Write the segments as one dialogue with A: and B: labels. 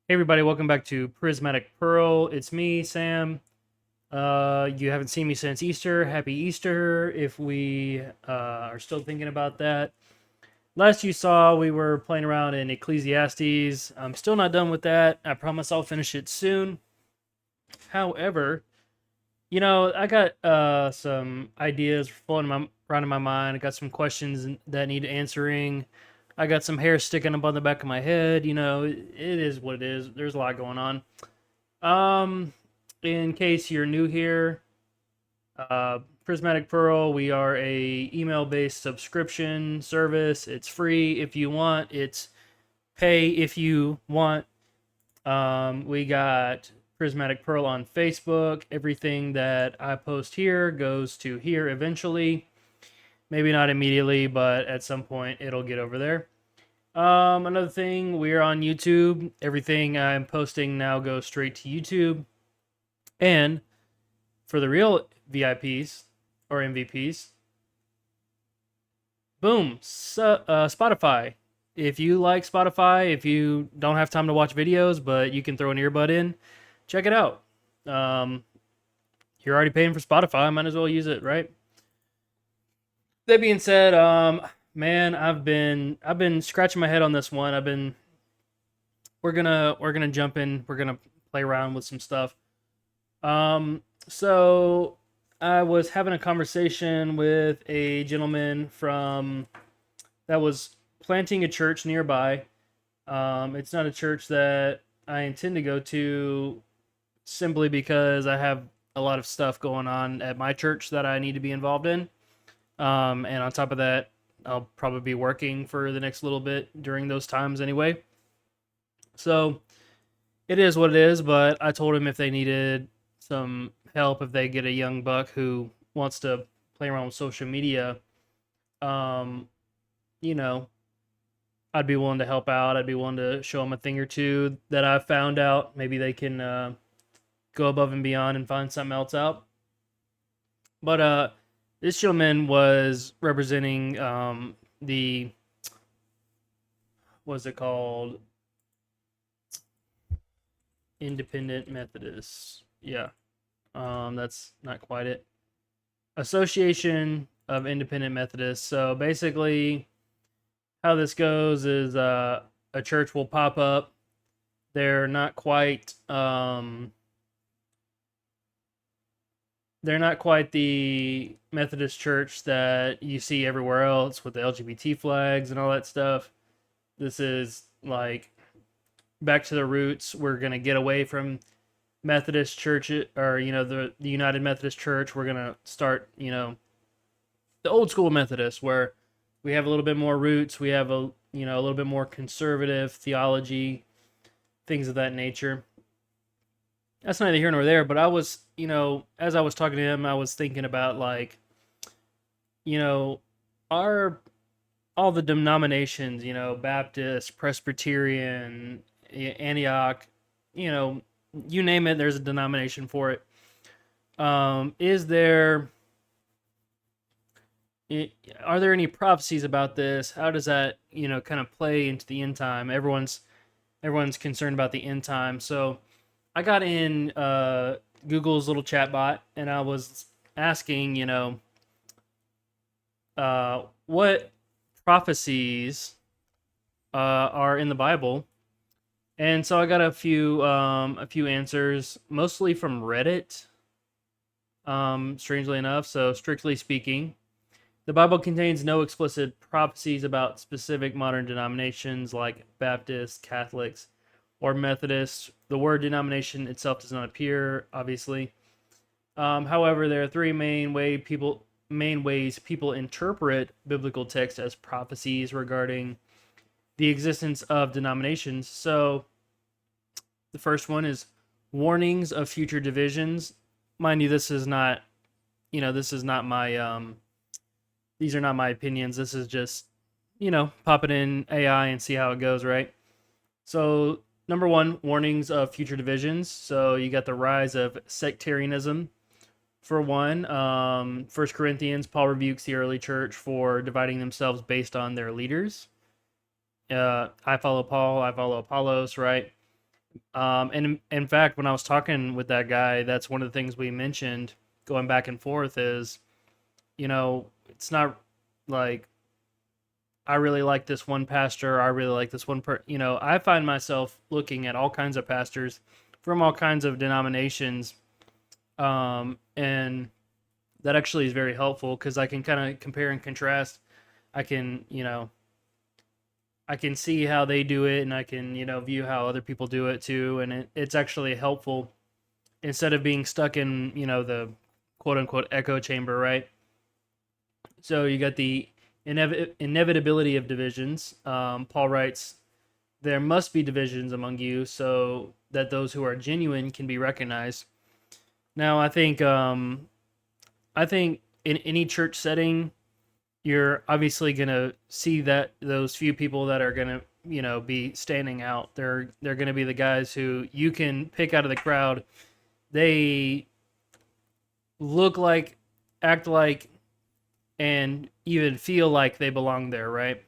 A: Hey everybody, welcome back to Prismatic Pearl. It's me, Sam. You haven't seen me since Easter. Happy Easter if we are still thinking about that. Last you saw, we were playing around in Ecclesiastes. I'm still not done with that. I promise I'll finish it soon. However, I got some ideas around in my mind. I got some questions that need answering. I got some hair sticking up on the back of my head. It is what it is. There's a lot going on. Um, in case you're new here, Prismatic Pearl, we are a email-based subscription service. It's free if you want. It's pay if you want. We got Prismatic Pearl on Facebook. Everything that I post here goes to here eventually. Maybe not immediately, but at some point it'll get over there. Another thing, we're on YouTube. Everything I'm posting now goes straight to YouTube. And for the real VIPs or MVPs, boom, Spotify. If you like Spotify, if you don't have time to watch videos, but you can throw an earbud in, check it out. Um, you're already paying for Spotify, might as well use it, right? That being said, man, I've been scratching my head on this one. We're gonna jump in. We're gonna play around with some stuff. So I was having a conversation with a gentleman from that was planting a church nearby. It's not a church that I intend to go to simply because I have a lot of stuff going on at my church that I need to be involved in. And on top of that, I'll probably be working for the next little bit during those times anyway. So it is what it is, but I told him if they needed some help, if they get a young buck who wants to play around with social media, um, you know, I'd be willing to help out. I'd be willing to show them a thing or two that I've found out. Maybe they can go above and beyond and find something else out. But this gentleman was representing the what's it called? Independent Methodists. Yeah, that's not quite it. Association of Independent Methodists. So basically, how this goes is a church will pop up. They're not quite they're not quite the Methodist church that you see everywhere else with the LGBT flags and all that stuff. This is like back to the roots. We're gonna get away from Methodist church or the United Methodist Church. We're gonna start the old school Methodist where we have a little bit more roots. We have a little bit more conservative theology, things of that nature. That's neither here nor there. But I was as I was talking to him, I was thinking about like you know our all the denominations, Baptist, Presbyterian, Antioch, you know, you name it, there's a denomination for it. Is there are there any prophecies about this? How does that kind of play into the end time? Everyone's concerned about the end time. So I got in Google's little chat bot and I was asking, what prophecies are in the Bible. And so I got a few answers, mostly from Reddit. Strangely enough, so strictly speaking, the Bible contains no explicit prophecies about specific modern denominations like Baptists, Catholics, or Methodists. The word denomination itself does not appear, obviously. However, there are three main ways people interpret biblical text as prophecies regarding the existence of denominations. So the first one is warnings of future divisions. Mind you, this is not my these are not my opinions. This is just, pop it in AI and see how it goes, right? So number one, warnings of future divisions. So you got the rise of sectarianism. For one, First Corinthians, Paul rebukes the early church for dividing themselves based on their leaders. I follow Paul, I follow Apollos, right? And in fact, when I was talking with that guy, that's one of the things we mentioned going back and forth is, it's not like I really like this one pastor, I really like this one I find myself looking at all kinds of pastors from all kinds of denominations, and that actually is very helpful because I can kind of compare and contrast. I can, I can see how they do it, and I can, view how other people do it too, and it's actually helpful instead of being stuck in, the quote unquote echo chamber, right? So you got the inevitability of divisions. Paul writes, "There must be divisions among you, so that those who are genuine can be recognized." Now, I think in any church setting, you're obviously gonna see that those few people that are gonna, be standing out. They're gonna be the guys who you can pick out of the crowd. They look like, act like, and even feel like they belong there, right?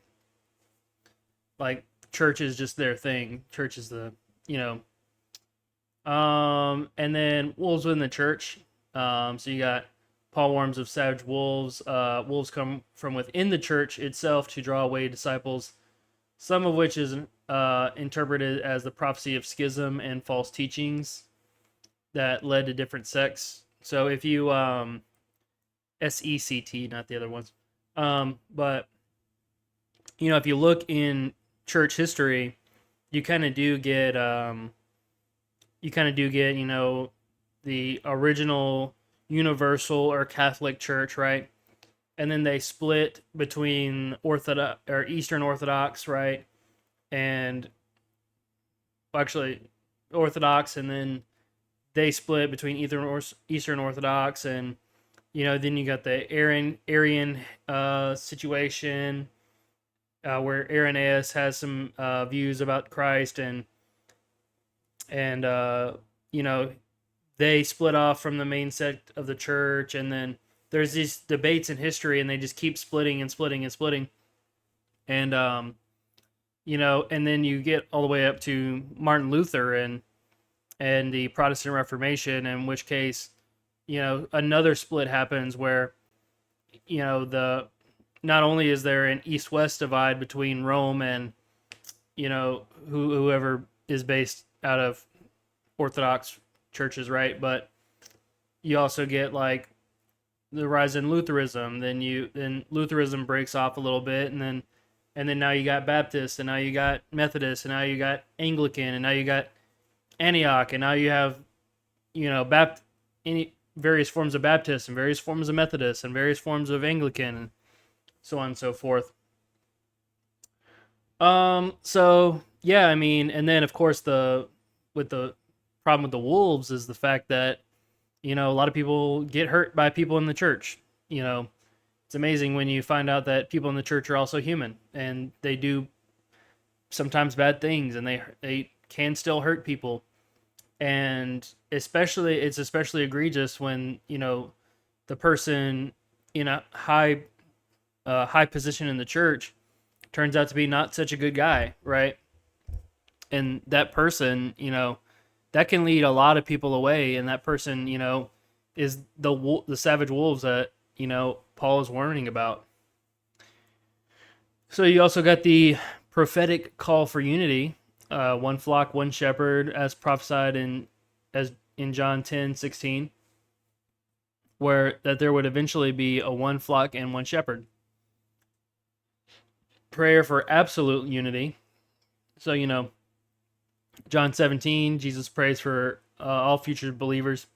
A: Like church is just their thing. Church is the, you know, and then wolves within the church. So you got Paul warns of savage wolves. Wolves come from within the church itself to draw away disciples, some of which is interpreted as the prophecy of schism and false teachings that led to different sects. So if you SECT, not the other ones, but if you look in church history, you kind of do get the original universal or Catholic Church, right? And then they split between Orthodox or Eastern Orthodox, right? And actually Orthodox, and then they split between Eastern Orthodox, and then you got the Arian situation, where Irenaeus has some views about Christ, and they split off from the main sect of the church, and then there's these debates in history, and they just keep splitting and splitting and splitting, and and then you get all the way up to Martin Luther and the Protestant Reformation, in which case, another split happens where, the not only is there an east-west divide between Rome and, whoever is based out of Orthodox churches, right? But you also get like the rise in Lutheranism. Then Lutheranism breaks off a little bit, and then now you got Baptist, and now you got Methodist, and now you got Anglican, and now you got Antioch, and now you have any various forms of Baptist and various forms of Methodist and various forms of Anglican, and so on and so forth. So yeah, I mean, and then of course the problem with the wolves is the fact that a lot of people get hurt by people in the church. It's amazing when you find out that people in the church are also human, and they do sometimes bad things, and they can still hurt people. And it's especially egregious when the person in a high position in the church turns out to be not such a good guy, right? And that person, that can lead a lot of people away, and that person, is the savage wolves that Paul is warning about. So you also got the prophetic call for unity, one flock, one shepherd, as prophesied in John 10:16, where that there would eventually be a one flock and one shepherd. Prayer for absolute unity. So John 17, Jesus prays for all future believers,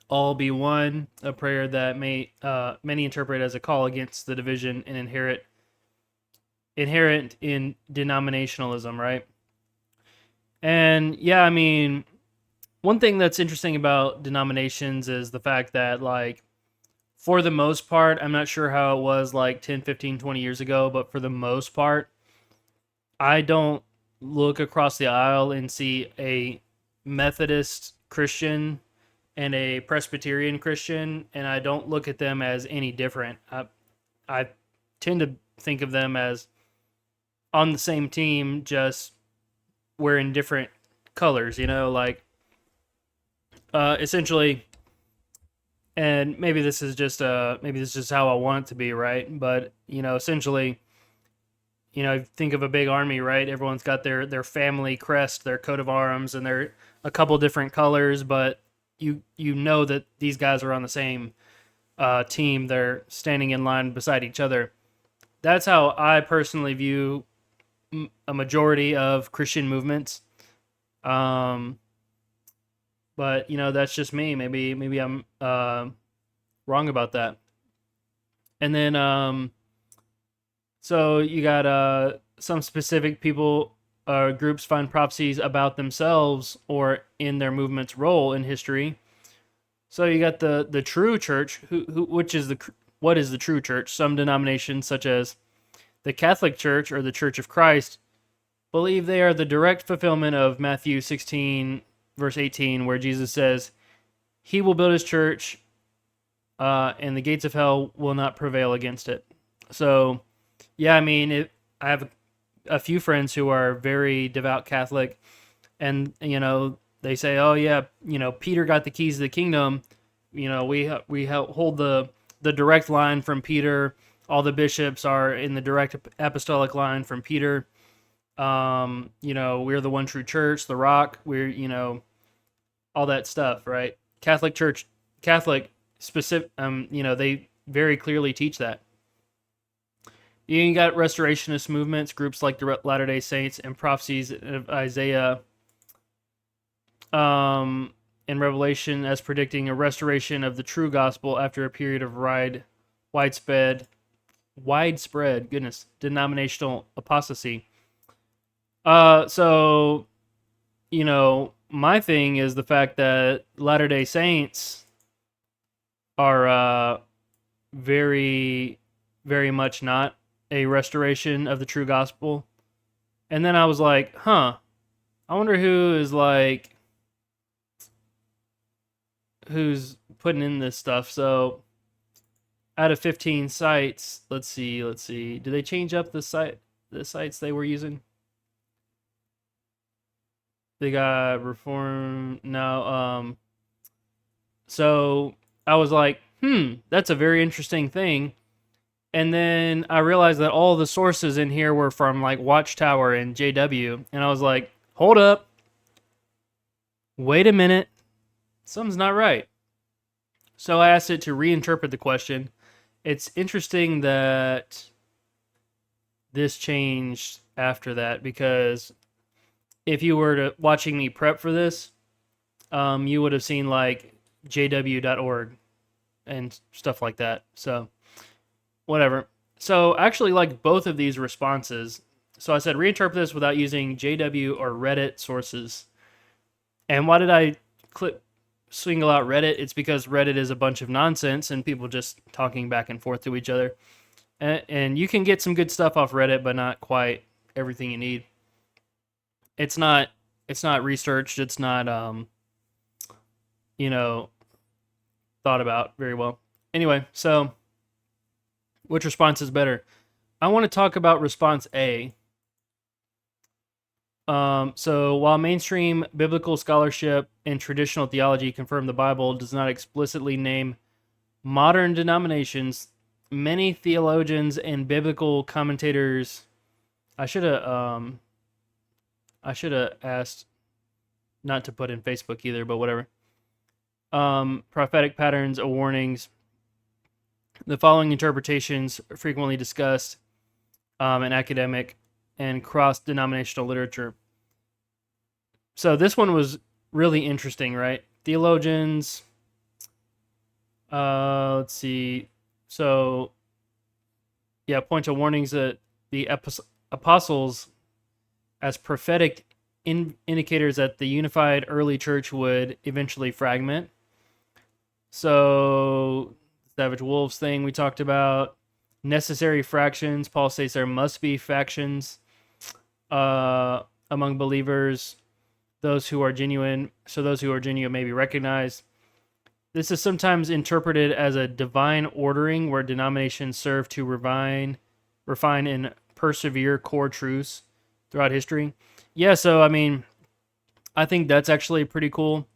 A: all be one, a prayer that many interpret as a call against the division and inherent in denominationalism, right? And yeah, I mean, one thing that's interesting about denominations is the fact that, like, for the most part, I'm not sure how it was like 10, 15, 20 years ago, but for the most part, I don't look across the aisle and see a Methodist Christian and a Presbyterian Christian, and I don't look at them as any different. I tend to think of them as on the same team, just we're in different colors, like essentially. And maybe this is just how I want it to be, right? But essentially, think of a big army, right? Everyone's got their family crest, their coat of arms, and they're a couple different colors, but you know that these guys are on the same team. They're standing in line beside each other. That's how I personally view a majority of Christian movements. Um, but that's just me. Maybe I'm wrong about that. And then so you got some specific people groups find prophecies about themselves or in their movement's role in history. So you got the true church, what is the true church? Some denominations, such as the Catholic Church or the Church of Christ, believe they are the direct fulfillment of Matthew 16, verse 18, where Jesus says, "He will build his church, and the gates of hell will not prevail against it." So, yeah, I mean, I have a few friends who are very devout Catholic, and they say, "Oh yeah, Peter got the keys to the kingdom. We hold the direct line from Peter. All the bishops are in the direct apostolic line from Peter. We're the one true church, the rock. We're all that stuff, right? Catholic Church, Catholic specific. They very clearly teach that. You got restorationist movements, groups like the Latter-day Saints and prophecies of Isaiah in Revelation as predicting a restoration of the true gospel after a period of widespread denominational apostasy. So, my thing is the fact that Latter-day Saints are very, very much not a restoration of the true gospel. And then I was like, I wonder who's putting in this stuff. So out of 15 sites, let's see. Did they change up the sites they were using? They got reform now. So I was like, that's a very interesting thing. And then I realized that all the sources in here were from like Watchtower and JW. And I was like, hold up. Wait a minute. Something's not right. So I asked it to reinterpret the question. It's interesting that this changed after that, because if you were to watching me prep for this, you would have seen like jw.org and stuff like that. So whatever. So I actually like both of these responses. So I said reinterpret this without using JW or Reddit sources. And why did I single out Reddit? It's because Reddit is a bunch of nonsense and people just talking back and forth to each other. And you can get some good stuff off Reddit, but not quite everything you need. It's not researched. It's not thought about very well. Anyway, so which response is better? I want to talk about response A. So while mainstream biblical scholarship and traditional theology confirm the Bible does not explicitly name modern denominations, many theologians and biblical commentators. I should have asked not to put in Facebook either, but whatever. Prophetic patterns or warnings. The following interpretations are frequently discussed in academic and cross-denominational literature. So this one was really interesting, right? Theologians. Let's see. So, yeah, point to warnings that the apostles as prophetic indicators that the unified early church would eventually fragment. So, Savage Wolves thing we talked about. Necessary fractions. Paul states there must be factions among believers. Those who are genuine may be recognized. This is sometimes interpreted as a divine ordering where denominations serve to refine, and persevere core truths throughout history. Yeah, so I mean, I think that's actually pretty cool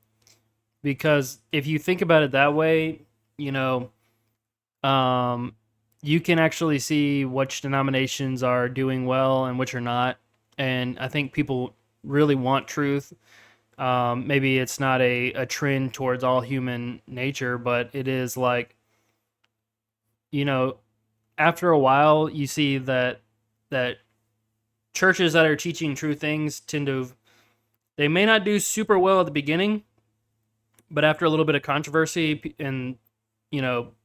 A: because if you think about it that way, you know, um, you can actually see which denominations are doing well and which are not. And I think people really want truth. Maybe it's not a trend towards all human nature, but it is like, you know, after a while, you see that churches that are teaching true things tend to, they may not do super well at the beginning, but after a little bit of controversy and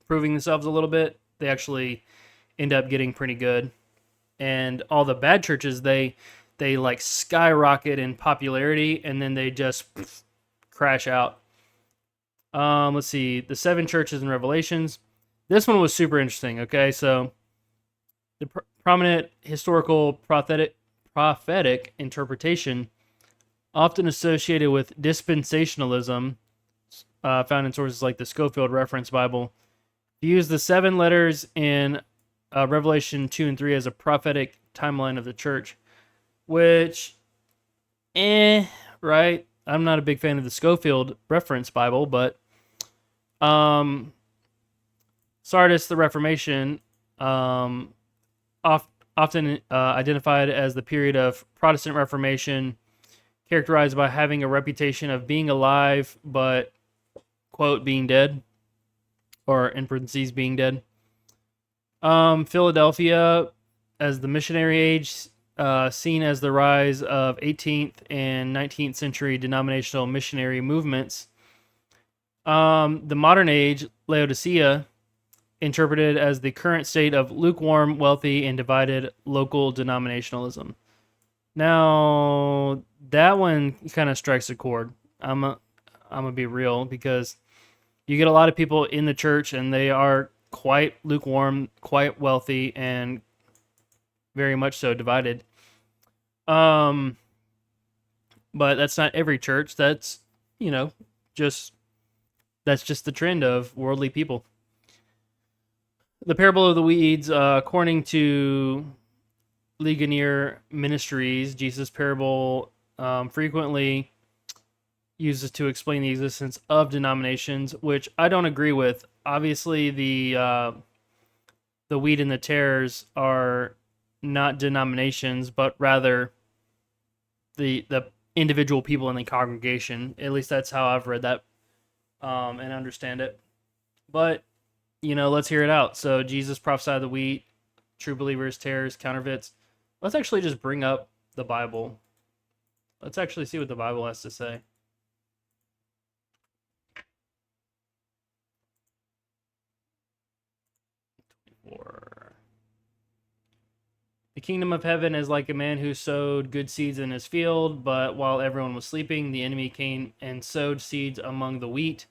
A: proving themselves a little bit, they actually end up getting pretty good. And all the bad churches, they like skyrocket in popularity and then they just crash out. Let's see, the seven churches in Revelations. This one was super interesting. Okay, so the prominent historical prophetic interpretation, often associated with dispensationalism, found in sources like the Scofield Reference Bible, views the seven letters in Revelation 2 and 3 as a prophetic timeline of the church, which, right? I'm not a big fan of the Scofield Reference Bible, but Sardis, the Reformation, often identified as the period of Protestant Reformation, characterized by having a reputation of being alive, but, quote, being dead, or in parentheses, being dead. Philadelphia, as the missionary age, seen as the rise of 18th and 19th century denominational missionary movements. The modern age, Laodicea, interpreted as the current state of lukewarm, wealthy, and divided local denominationalism. Now, that one kind of strikes a chord. I'm gonna be real, because you get a lot of people in the church and they are quite lukewarm, quite wealthy, and very much so divided. But that's not every church. That's, just that's just the trend of worldly people. The parable of the weeds, according to Ligonier Ministries, Jesus' parable frequently uses to explain the existence of denominations, which I don't agree with. Obviously, the wheat and the tares are not denominations, but rather the individual people in the congregation. At least that's how I've read that and understand it. But let's hear it out. So Jesus prophesied the wheat, true believers, tares, counterfeits. Let's actually just bring up the Bible. Let's actually see what the Bible has to say. The kingdom of heaven is like a man who sowed good seeds in his field, but while everyone was sleeping, the enemy came and sowed seeds among the wheat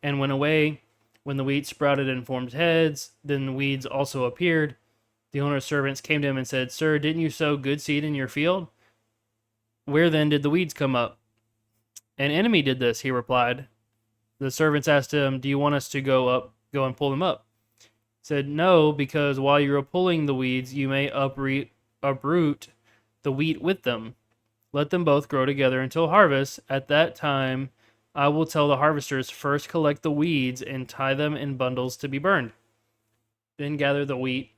A: and went away. When the wheat sprouted and formed heads, then the weeds also appeared. The owner's servants came to him and said, "Sir, didn't you sow good seed in your field? Where then did the weeds come up?" "An enemy did this," he replied. The servants asked him, "Do you want us to go and pull them up?" He said, "No, because while you are pulling the weeds, you may uproot the wheat with them. Let them both grow together until harvest. At that time, I will tell the harvesters, first collect the weeds and tie them in bundles to be burned. Then gather the wheat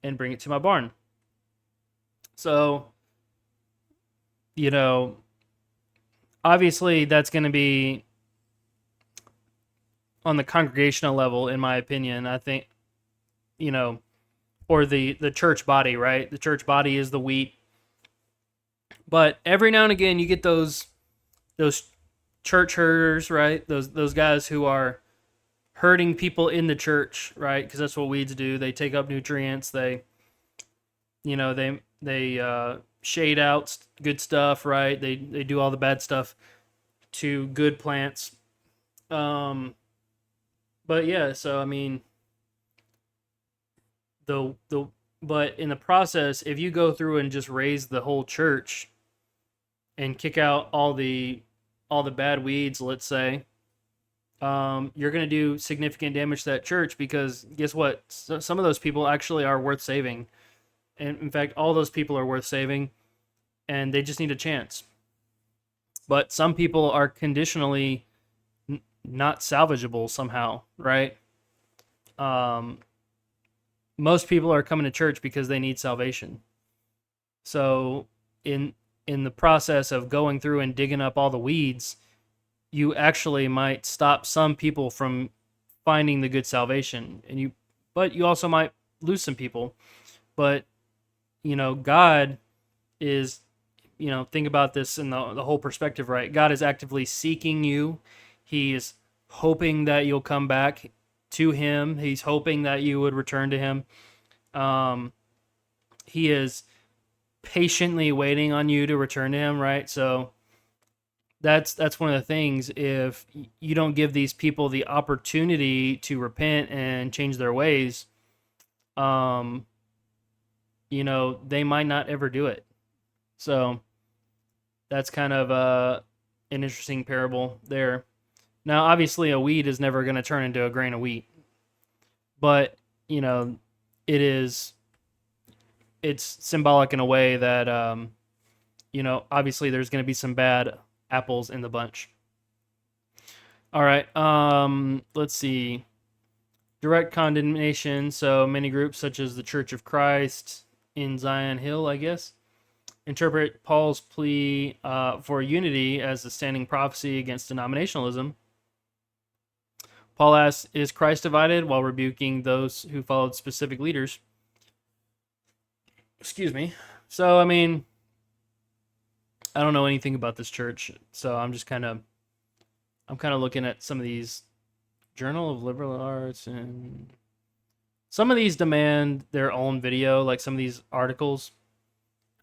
A: and bring it to my barn." So, obviously that's going to be on the congregational level, in my opinion. I think, or the church body, right? The church body is the wheat. But every now and again, you get those church herders, right? Those guys who are hurting people in the church, right? Because that's what weeds do. They take up nutrients. They shade out good stuff, right? They do all the bad stuff to good plants. But yeah, so I mean, but in the process, if you go through and just raise the whole church and kick out all the bad weeds, let's say, you're going to do significant damage to that church, because guess what? Some of those people actually are worth saving. And in fact, all those people are worth saving. and they just need a chance. But some people are conditionally not salvageable somehow, right? Um, Most people are coming to church because they need salvation. So in in the process of going through and digging up all the weeds, you actually might stop some people from finding the good salvation, but you also might lose some people. But God is, think about this in the whole perspective, right? God is actively seeking you. He is hoping that you'll come back to him. He's hoping that you would return to him. Um, he is patiently waiting on you to return to him, right? So that's one of the things. If you don't give these people the opportunity to repent and change their ways, um, they might not ever do it. So that's kind of an interesting parable there. Now, obviously, a weed is never going to turn into a grain of wheat, but it is. It's symbolic in a way that obviously there's going to be some bad apples in the bunch. All right. Let's see. Direct condemnation. So many groups, such as the Church of Christ in Zion Hill, I guess, interpret Paul's plea for unity as a standing prophecy against denominationalism. Paul asks, "Is Christ divided?" while rebuking those who followed specific leaders. Excuse me. So, I mean, I don't know anything about this church, so I'm kind of looking at some of these Journal of Liberal Arts, and some of these demand their own video, like some of these articles.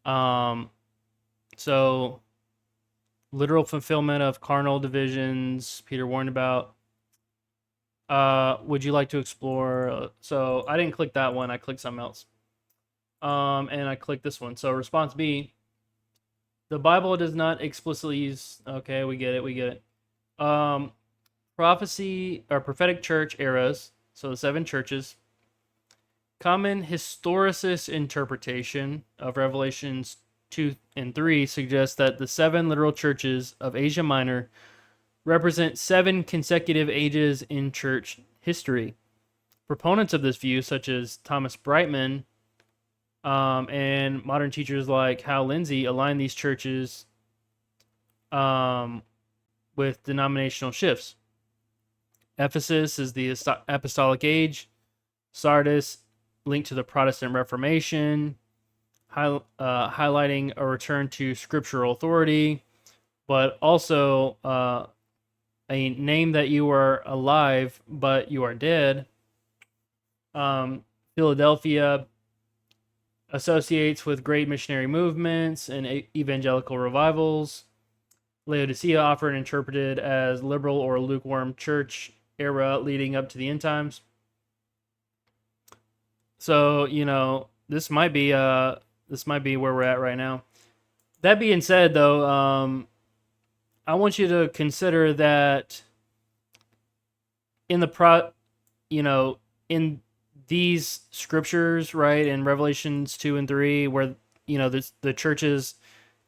A: So literal fulfillment of carnal divisions, Peter warned about. Would you like to explore? So I didn't click that one. I clicked something else. And I clicked this one. So response B, the Bible does not explicitly use. Okay, we get it. Prophecy or prophetic church eras. So the 7 churches. Common historicist interpretation of Revelations 2 and 3 suggests that the 7 literal churches of Asia Minor represent 7 consecutive ages in church history. Proponents of this view, such as Thomas Brightman and modern teachers like Hal Lindsey, align these churches with denominational shifts. Ephesus is the apostolic age. Sardis linked to the Protestant Reformation, highlighting a return to scriptural authority, but also a name that you are alive, but you are dead. Philadelphia associates with great missionary movements and evangelical revivals. Laodicea often interpreted as liberal or lukewarm church era leading up to the end times. So, this might be where we're at right now. That being said, though, I want you to consider that in in these scriptures, right, in Revelations 2 and 3, where the churches,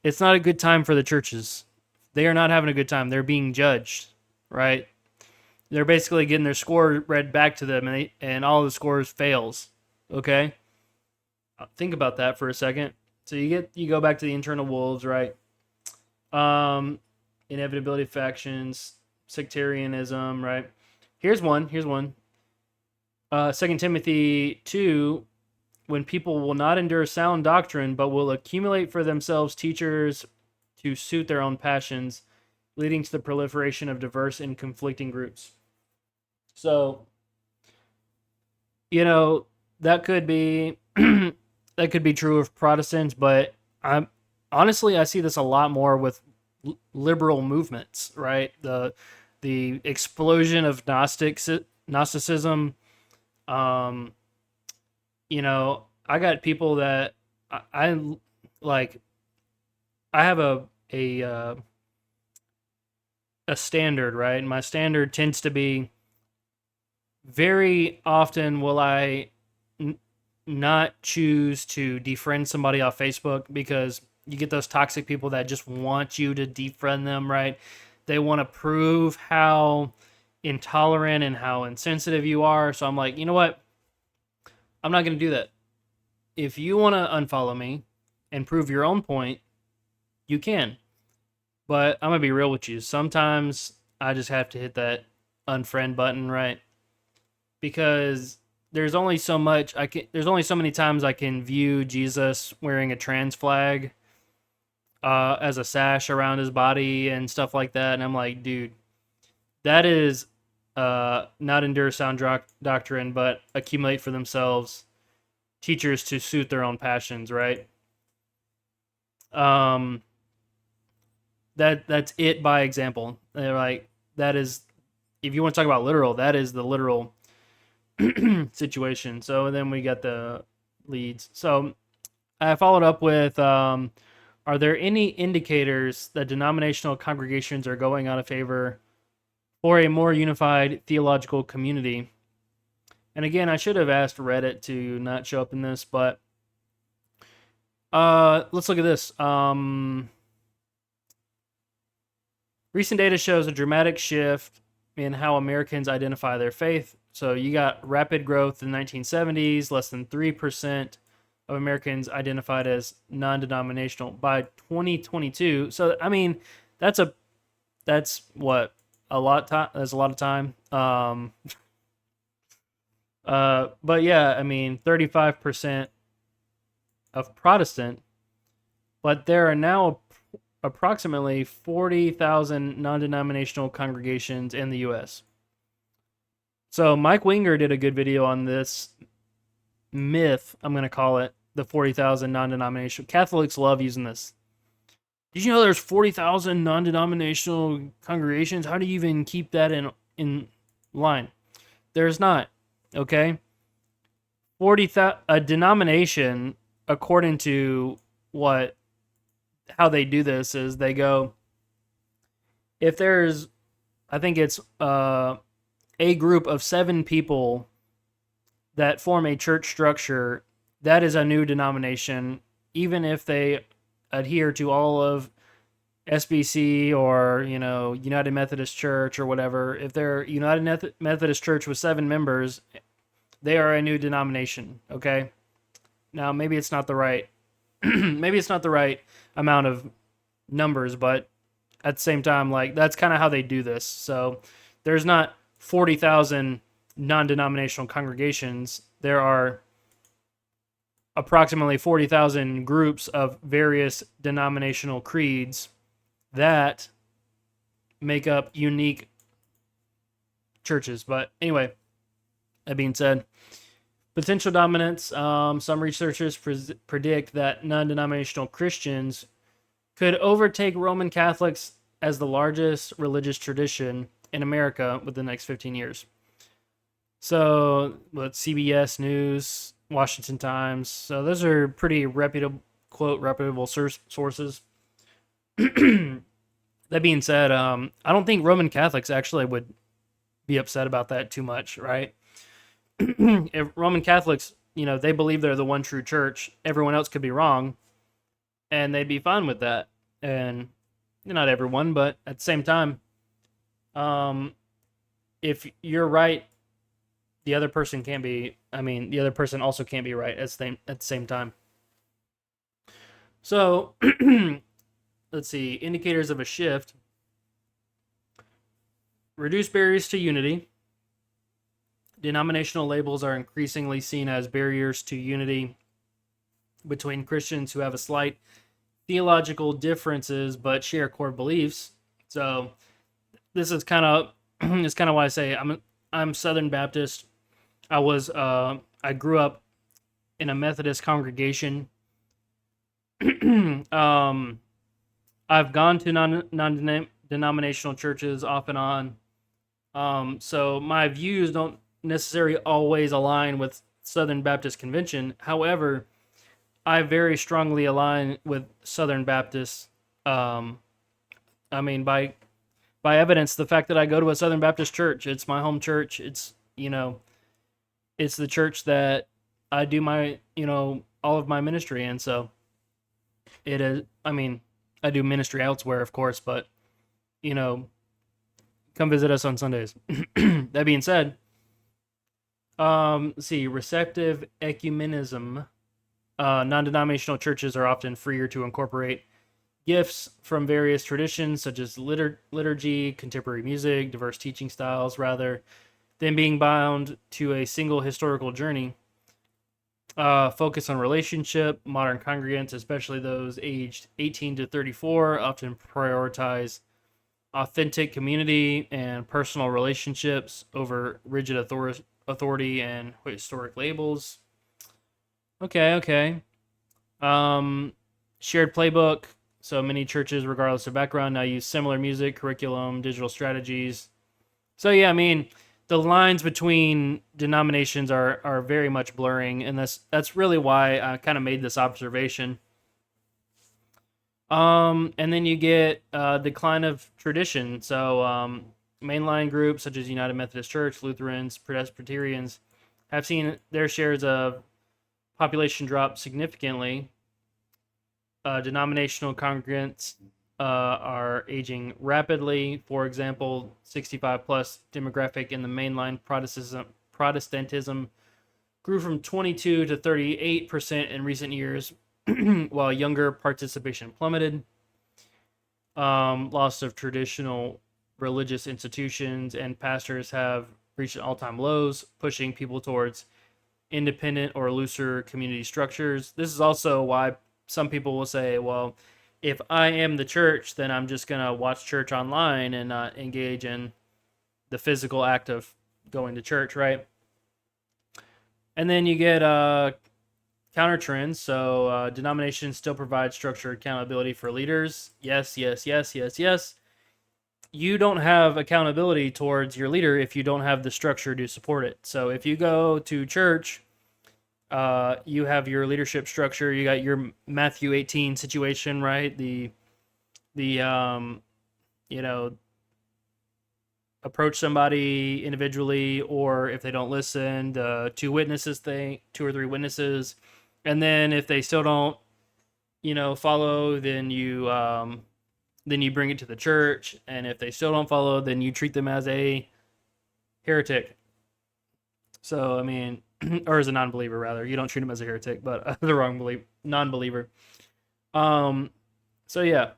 A: it's not a good time for the churches. They are not having a good time. They're being judged, right? They're basically getting their score read back to them, and all the scores fails. Okay, think about that for a second. So you go back to the internal wolves, right? Inevitability of factions, sectarianism, right? Here's one. 2 Timothy 2, when people will not endure sound doctrine, but will accumulate for themselves teachers to suit their own passions, leading to the proliferation of diverse and conflicting groups. So, that could be that could be true of Protestants, but I see this a lot more with liberal movements, right? The explosion of Gnosticism. I got people that I like. I have a standard, right? My standard tends to be, very often will I not choose to defriend somebody off Facebook because you get those toxic people that just want you to defriend them, right? They want to prove how intolerant and how insensitive you are. So I'm like, you know what? I'm not going to do that. If you want to unfollow me and prove your own point, you can. But I'm going to be real with you. Sometimes I just have to hit that unfriend button, right? Because there's only so much I can there's only so many times I can view Jesus wearing a trans flag as a sash around his body and stuff like that, and I'm like, dude, that is not endure sound doctrine, but accumulate for themselves teachers to suit their own passions, right? Um, that's it by example. They're like, that is, if you want to talk about literal, that is the literal situation. So then we got the leads. So I followed up with, are there any indicators that denominational congregations are going out of favor for a more unified theological community? And again, I should have asked Reddit to not show up in this, but let's look at this. Recent data shows a dramatic shift in how Americans identify their faith. So you got rapid growth in the 1970s, less than 3% of Americans identified as non-denominational by 2022. So I mean, that's what a lot of time. That's a lot of time. But yeah, I mean, 35% of Protestant, but there are now approximately 40,000 non-denominational congregations in the U.S. So Mike Winger did a good video on this myth, I'm going to call it, the 40,000 non-denominational. Catholics love using this. Did you know there's 40,000 non-denominational congregations? How do you even keep that in line? There's not, okay? 40,000, a denomination, according to how they do this is they go, if there's, I think it's a group of 7 people that form a church structure, that is a new denomination, even if they adhere to all of SBC or, United Methodist Church or whatever. If they're United Methodist Church with 7 members, they are a new denomination, okay? Now, maybe it's not the right amount of numbers, but at the same time, like, that's kind of how they do this. So there's not 40,000 non-denominational congregations. There are approximately 40,000 groups of various denominational creeds that make up unique churches. But anyway, that being said, potential dominance. Some researchers predict that non-denominational Christians could overtake Roman Catholics as the largest religious tradition in America within the next 15 years. So, CBS News, Washington Times. So those are pretty reputable sources. That being said, I don't think Roman Catholics actually would be upset about that too much, right? If Roman Catholics, they believe they're the one true church, everyone else could be wrong, and they'd be fine with that. And not everyone, but at the same time, if you're right, the other person can't be. The other person also can't be right at the same time. So, let's see. Indicators of a shift. Reduce barriers to unity. Denominational labels are increasingly seen as barriers to unity between Christians who have a slight theological differences but share core beliefs. So this is kind of why I say I'm Southern Baptist. I grew up in a Methodist congregation. I've gone to non-denominational churches off and on. So my views don't necessarily always align with Southern Baptist Convention. However, I very strongly align with Southern Baptists. By evidence, the fact that I go to a Southern Baptist church, it's my home church. It's it's the church that I do my all of my ministry in. So It is, I mean, I do ministry elsewhere, of course, but, you know, come visit us on Sundays. That being said, let's see, receptive ecumenism. Non denominational churches are often freer to incorporate gifts from various traditions, such as liturgy, contemporary music, diverse teaching styles, rather than being bound to a single historical journey. Focus on relationship. Modern congregants, especially those aged 18 to 34, often prioritize authentic community and personal relationships over rigid authority and historic labels. Okay, okay. Um, Shared playbook. So many churches, regardless of background, now use similar music, curriculum, digital strategies. So yeah, I mean, the lines between denominations are very much blurring, and that's really why I kind of made this observation. And then you get decline of tradition. So mainline groups such as United Methodist Church, Lutherans, Presbyterians have seen their shares of population drop significantly. Denominational congregants are aging rapidly. For example, 65 plus demographic in the mainline Protestantism grew from 22 to 38% in recent years, while younger participation plummeted. Loss of traditional religious institutions and pastors have reached all-time lows, pushing people towards independent or looser community structures. This is also why some people will say, well, if I am the church, then I'm just going to watch church online and not engage in the physical act of going to church, right? And then you get counter trends. So denominations still provide structured accountability for leaders. Yes, yes, yes, yes, yes. You don't have accountability towards your leader if you don't have the structure to support it. So if you go to church, you have your leadership structure. You got your Matthew 18 situation, right? The you know, approach somebody individually, or if they don't listen, the two witnesses thing, two or three witnesses, and then if they still don't, follow, then you bring it to the church, and if they still don't follow, then you treat them as a heretic. So I mean, or as a non-believer rather. You don't treat them as a heretic, but the wrong non-believer. Um, so yeah,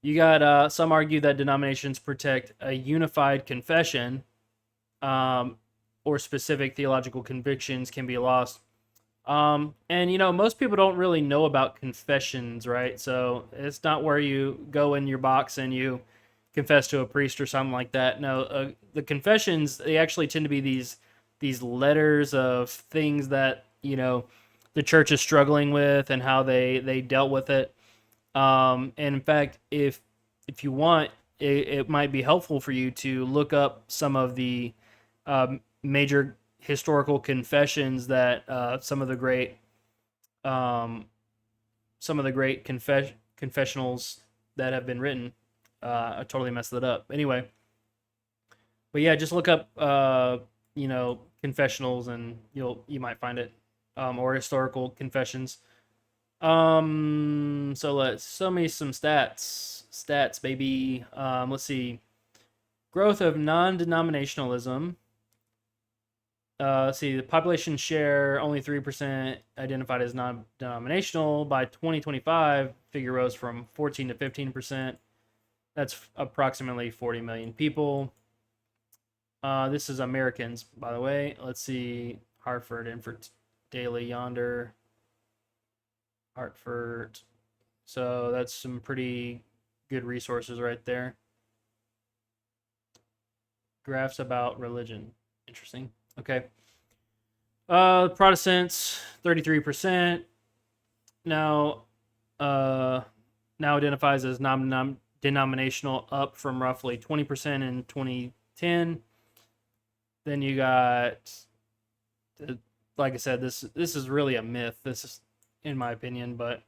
A: you got some argue that denominations protect a unified confession, um, or specific theological convictions can be lost. And most people don't really know about confessions, right? So it's not where you go in your box and you confess to a priest or something like that. No, the confessions, they actually tend to be these letters of things that the church is struggling with and how they dealt with it. And in fact, if you want, it might be helpful for you to look up some of the major historical confessions that um, some of the great confessionals that have been written. I totally messed that up. Anyway, but yeah, just look up confessionals and you might find it, or historical confessions. So let's show me some stats, baby. Let's see, growth of non-denominationalism. Let's see, the population share only 3% identified as non-denominational. By 2025, figure rose from 14 to 15%. That's approximately 40 million people. This is Americans, by the way. Let's see, Hartford Infant Daily Yonder. Hartford. So that's some pretty good resources right there. Graphs about religion. Interesting. Okay. Protestants, 33%. Now, now identifies as non-denominational, up from roughly 20% in 2010. Then you got, like I said, this is really a myth. This is, in my opinion, but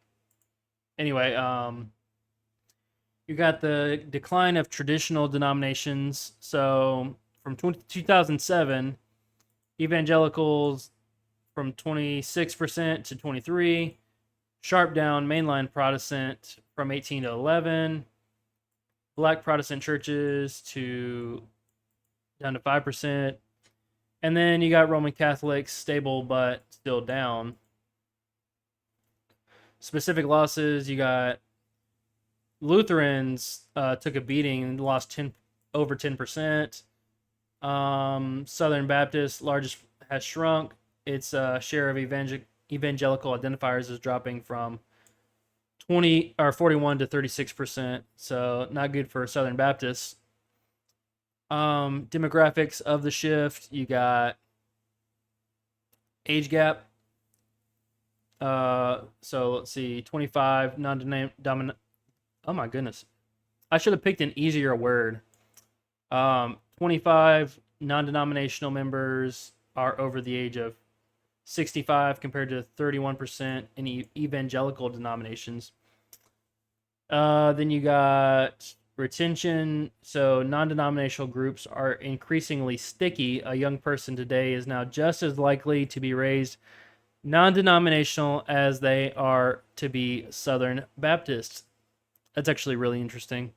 A: anyway, you got the decline of traditional denominations. So from 2007, evangelicals from 26% to 23%, Sharp down mainline Protestant from 18 to 11. Black Protestant churches to down to 5%. And then you got Roman Catholics stable but still down. Specific losses, you got Lutherans took a beating and lost over 10%. Southern Baptist largest has shrunk. Its share of evangelical identifiers is dropping from 41 to 36%. So not good for Southern Baptists. Demographics of the shift, you got age gap. So let's see, 25 non-dominant. Oh my goodness, I should have picked an easier word. 25 non-denominational members are over the age of 65 compared to 31% in evangelical denominations. Then you got retention. So non-denominational groups are increasingly sticky. A young person today is now just as likely to be raised non-denominational as they are to be Southern Baptists. That's actually really interesting.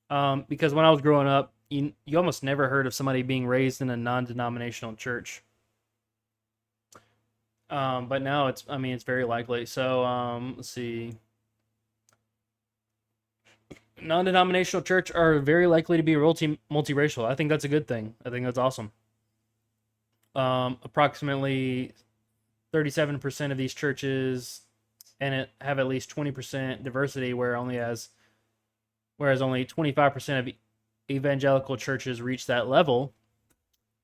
A: Because when I was growing up, you almost never heard of somebody being raised in a non-denominational church. But now it's very likely. So let's see. Non-denominational church are very likely to be multiracial. I think that's a good thing. I think that's awesome. Approximately 37% of these churches have at least 20% diversity, whereas only 25% of evangelical churches reach that level.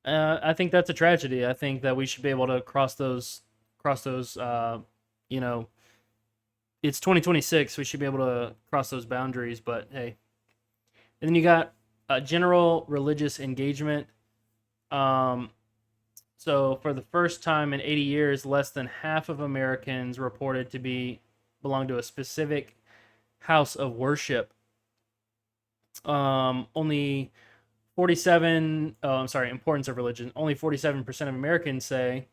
A: I think that's a tragedy. I think that we should be able to cross those. It's 2026. We should be able to cross those boundaries. But hey, and then you got general religious engagement. So for the first time in 80 years, less than half of Americans reported to belong to a specific house of worship. Only 47. Importance of religion. Only 47% of Americans say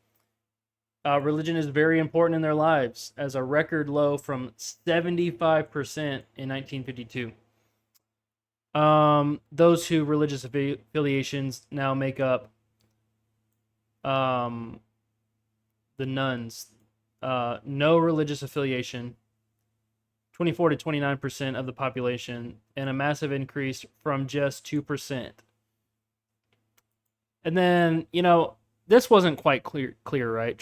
A: religion is very important in their lives, as a record low from 75% in 1952. Those who religious affiliations now make up the nuns. No religious affiliation, 24 to 29% of the population, and a massive increase from just 2%. And then, this wasn't quite clear, right?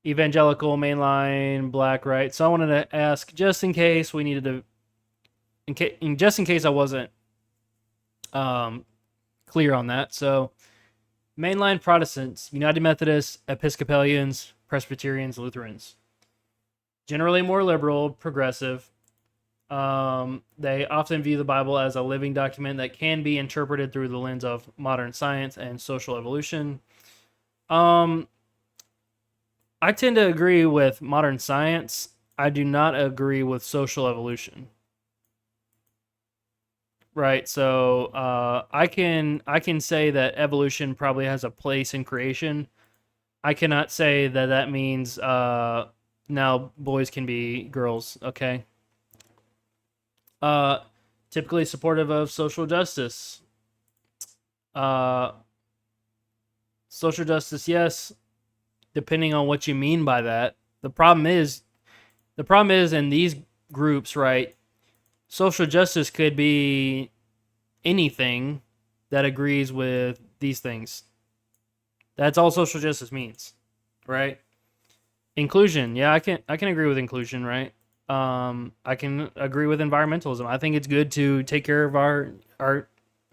A: Evangelical, mainline, black, right? So I wanted to ask, just in case we needed to, just in case I wasn't clear on that. So mainline Protestants, United Methodists, Episcopalians, Presbyterians, Lutherans. Generally more liberal, progressive. They often view the Bible as a living document that can be interpreted through the lens of modern science and social evolution. I tend to agree with modern science. I do not agree with social evolution. Right, so I can say that evolution probably has a place in creation. I cannot say that means now boys can be girls. Okay. Typically supportive of social justice. Social justice, yes, depending on what you mean by that. The problem is in these groups, right? Social justice could be anything that agrees with these things. That's all social justice means, right? Inclusion, yeah, I can agree with inclusion, right? I can agree with environmentalism. I think it's good to take care of our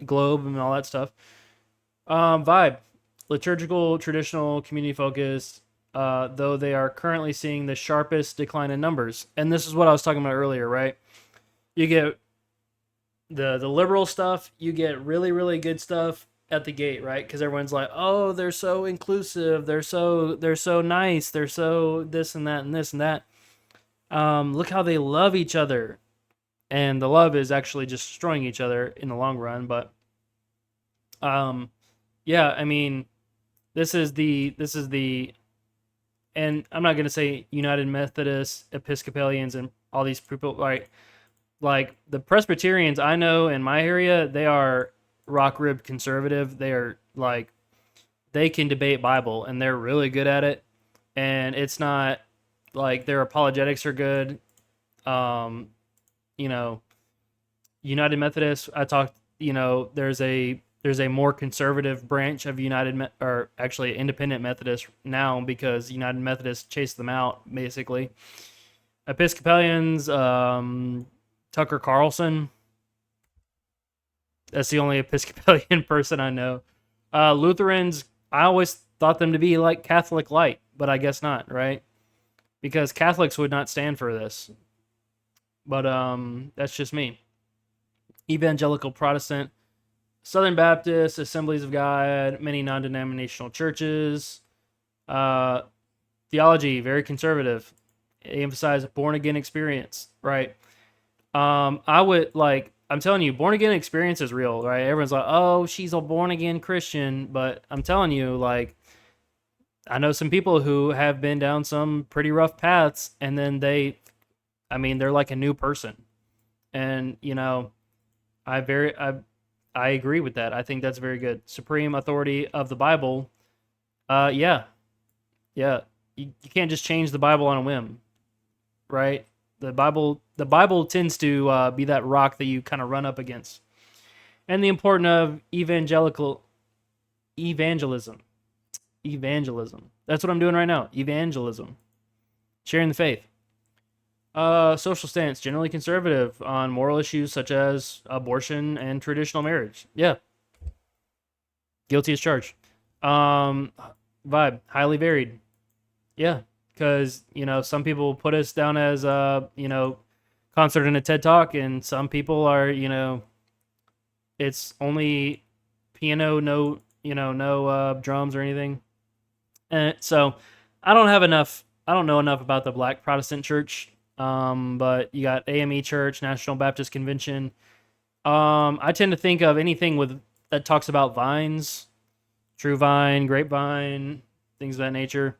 A: globe and all that stuff. Vibe, liturgical, traditional, community focused. Though they are currently seeing the sharpest decline in numbers, and this is what I was talking about earlier, right? You get the liberal stuff, you get really, really good stuff at the gate, right? Because everyone's like, oh, they're so inclusive, they're so nice, they're so this and that and this and that. Look how they love each other, and the love is actually just destroying each other in the long run. But yeah, I mean, this is the and I'm not gonna say United Methodists, Episcopalians, and all these people. Like the Presbyterians I know in my area, they are rock ribbed conservative. They are like they can debate Bible and they're really good at it. And it's not like their apologetics are good. Um, you know, United Methodist, I talked, there's a more conservative branch of or actually Independent Methodist now because United Methodist chased them out basically. Episcopalians, Tucker Carlson, that's the only Episcopalian person I know. Lutherans, I always thought them to be like Catholic light, but I guess not, right? Because Catholics would not stand for this. But that's just me. Evangelical Protestant, Southern Baptist, Assemblies of God, many non-denominational churches. Uh, Theology, very conservative. They emphasize born again experience, right? I would like. I'm telling you, born again experience is real, right? Everyone's like, "Oh, she's a born again Christian," but I'm telling you, like, I know some people who have been down some pretty rough paths, and then they're like a new person, and I agree with that. I think that's very good. Supreme authority of the Bible. Yeah, yeah. You can't just change the Bible on a whim, right? The Bible tends to be that rock that you kind of run up against. And the importance of evangelism. Evangelism. That's what I'm doing right now. Evangelism. Sharing the faith. Social stance, generally conservative on moral issues such as abortion and traditional marriage. Yeah. Guilty as charged. Vibe, highly varied. Yeah. Because, some people put us down as, concert and a TED Talk, and some people are, it's only piano, no drums or anything. And so I don't know enough about the Black Protestant Church. But you got AME Church, National Baptist Convention. I tend to think of anything that talks about vines, true vine, grapevine, things of that nature.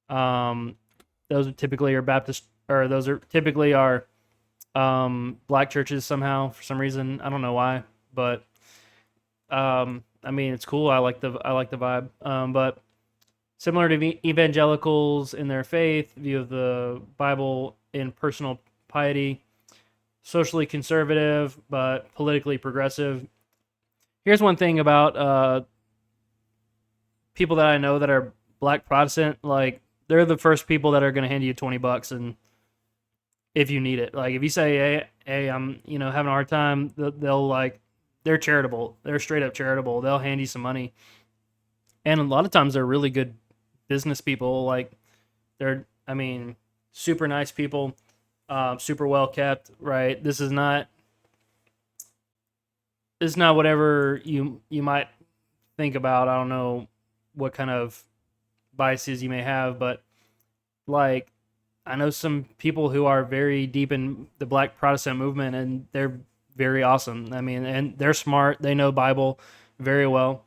A: Those are typically are Baptist, or those are typically are black churches somehow for some reason. I don't know why, but it's cool. I like the vibe. But similar to evangelicals in their faith, view of the Bible in personal piety, socially conservative but politically progressive. Here's one thing about people that I know that are Black Protestant. Like, they're the first people that are going to hand you $20 and if you need it. Like, if you say, hey, I'm having a hard time, they'll like, they're charitable. They're straight up charitable. They'll hand you some money, and a lot of times they're really good business people. Like, they're super nice people, super well kept, right? This is not whatever you might think about. I don't know what kind of biases you may have, but like, I know some people who are very deep in the Black Protestant movement, and they're very awesome. And they're smart. They know Bible very well.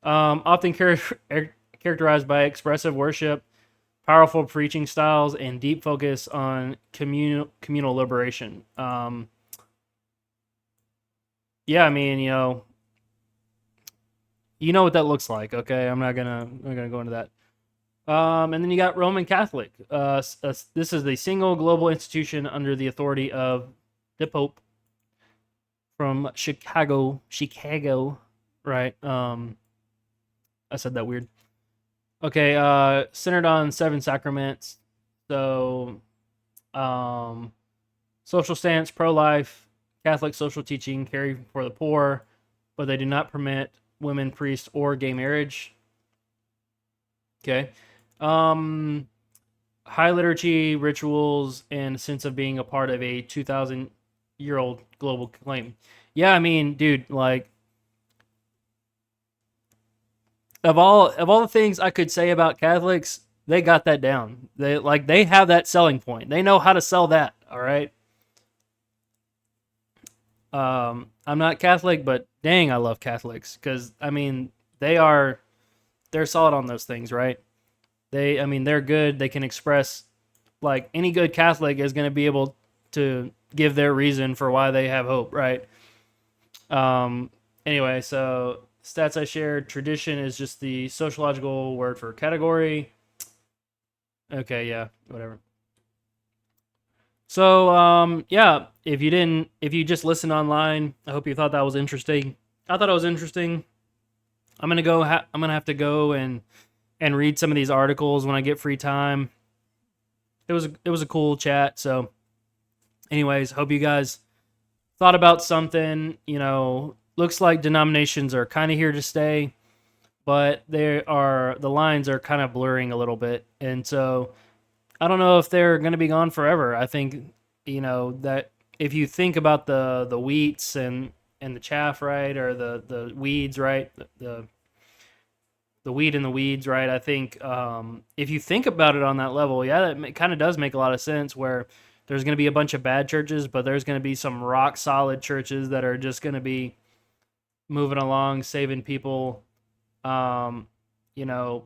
A: Often characterized by expressive worship, powerful preaching styles, and deep focus on communal liberation. Yeah, you know what that looks like. Okay, I'm not gonna go into that. And then you got Roman Catholic. This is the single global institution under the authority of the Pope from Chicago, right? I said that weird. Okay, centered on 7 sacraments. So, social stance, pro-life, Catholic social teaching, caring for the poor, but they do not permit women, priests, or gay marriage. Okay. High liturgy, rituals, and a sense of being a part of a 2,000-year-old global claim. Yeah, dude, like, of all the things I could say about Catholics, they got that down. They have that selling point. They know how to sell that. All right. I'm not Catholic, but dang, I love Catholics because they're solid on those things, right? I mean, they're good. They can express, like, any good Catholic is going to be able to give their reason for why they have hope, right? Um, anyway, so stats I shared. Tradition is just the sociological word for category. Okay, yeah, whatever. So, yeah, if you just listened online, I hope you thought that was interesting. I thought it was interesting. I'm gonna have to go and read some of these articles when I get free time. It was a cool chat. So, anyways, hope you guys thought about something. Looks like denominations are kind of here to stay, but the lines are kind of blurring a little bit, and so I don't know if they're going to be gone forever. I think that if you think about the wheats and the chaff, right, or the weeds, right, the weed and the weeds, right. I think if you think about it on that level, yeah, that kind of does make a lot of sense. Where there's going to be a bunch of bad churches, but there's going to be some rock solid churches that are just going to be moving along, saving people. Um, you know,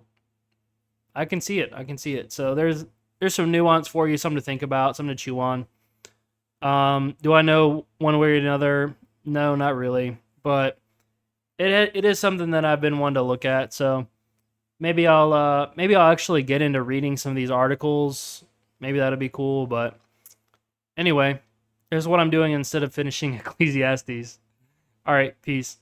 A: I can see it. I can see it. So there's some nuance for you, something to think about, something to chew on. Do I know one way or another? No, not really. But it is something that I've been wanting to look at. So maybe I'll actually get into reading some of these articles. Maybe that'll be cool. But anyway, here's what I'm doing instead of finishing Ecclesiastes. All right, peace.